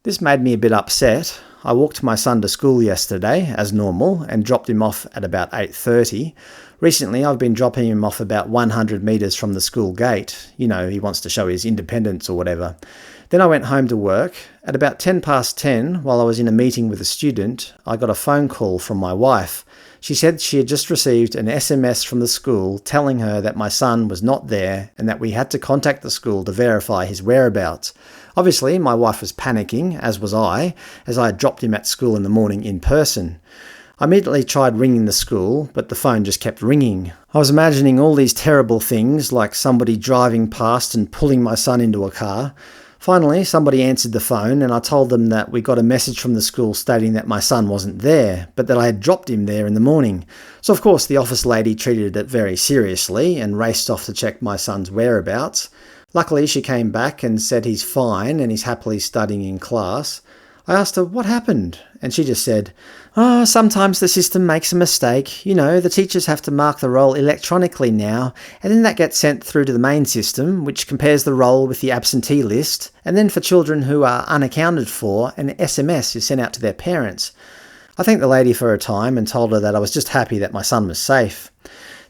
This made me a bit upset. I walked my son to school yesterday, as normal, and dropped him off at about 8:30. Recently, I've been dropping him off about 100 metres from the school gate. You know, he wants to show his independence or whatever. Then I went home to work. At about 10 past 10, while I was in a meeting with a student, I got a phone call from my wife. She said she had just received an SMS from the school telling her that my son was not there and that we had to contact the school to verify his whereabouts. Obviously, my wife was panicking, as was I, as I had dropped him at school in the morning in person. I immediately tried ringing the school, but the phone just kept ringing. I was imagining all these terrible things, like somebody driving past and pulling my son into a car. Finally, somebody answered the phone and I told them that we got a message from the school stating that my son wasn't there, but that I had dropped him there in the morning. So of course the office lady treated it very seriously and raced off to check my son's whereabouts. Luckily she came back and said he's fine and he's happily studying in class. I asked her what happened and she just said, sometimes the system makes a mistake. You know, the teachers have to mark the roll electronically now, and then that gets sent through to the main system, which compares the roll with the absentee list, and then for children who are unaccounted for, an SMS is sent out to their parents. I thanked the lady for her time and told her that I was just happy that my son was safe.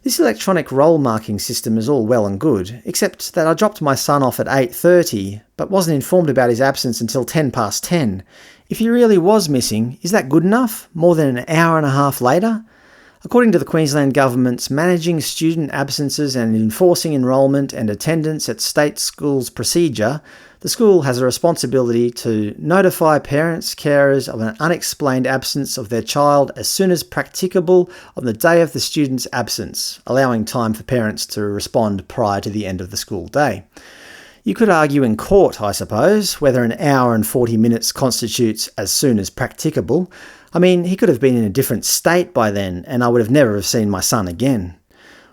This electronic roll marking system is all well and good, except that I dropped my son off at 8:30, but wasn't informed about his absence until 10 past 10. If he really was missing, is that good enough? More than an hour and a half later? According to the Queensland Government's Managing Student Absences and Enforcing Enrolment and Attendance at State Schools procedure, the school has a responsibility to notify parents, carers of an unexplained absence of their child as soon as practicable on the day of the student's absence, allowing time for parents to respond prior to the end of the school day. You could argue in court, I suppose, whether an hour and 40 minutes constitutes as soon as practicable. I mean, he could have been in a different state by then, and I would have never have seen my son again.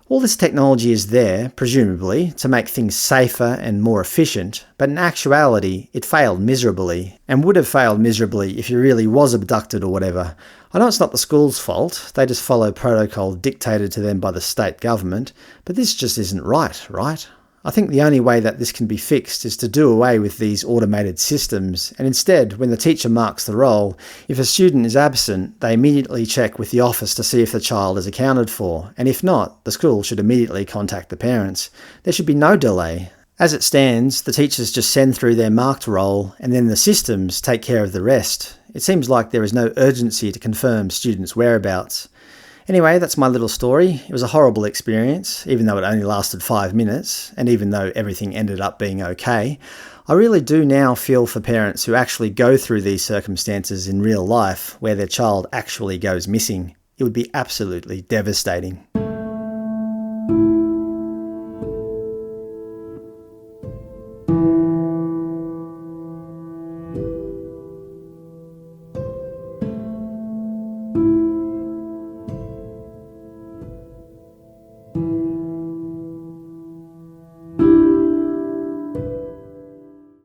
All this technology is there, presumably, to make things safer and more efficient, but in actuality, it failed miserably, and would have failed miserably if he really was abducted or whatever. I know it's not the school's fault, they just follow protocol dictated to them by the state government, but this just isn't right? I think the only way that this can be fixed is to do away with these automated systems, and instead, when the teacher marks the roll, if a student is absent, they immediately check with the office to see if the child is accounted for, and if not, the school should immediately contact the parents. There should be no delay. As it stands, the teachers just send through their marked roll, and then the systems take care of the rest. It seems like there is no urgency to confirm students' whereabouts. Anyway, that's my little story. It was a horrible experience, even though it only lasted 5 minutes, and even though everything ended up being okay. I really do now feel for parents who actually go through these circumstances in real life, where their child actually goes missing. It would be absolutely devastating.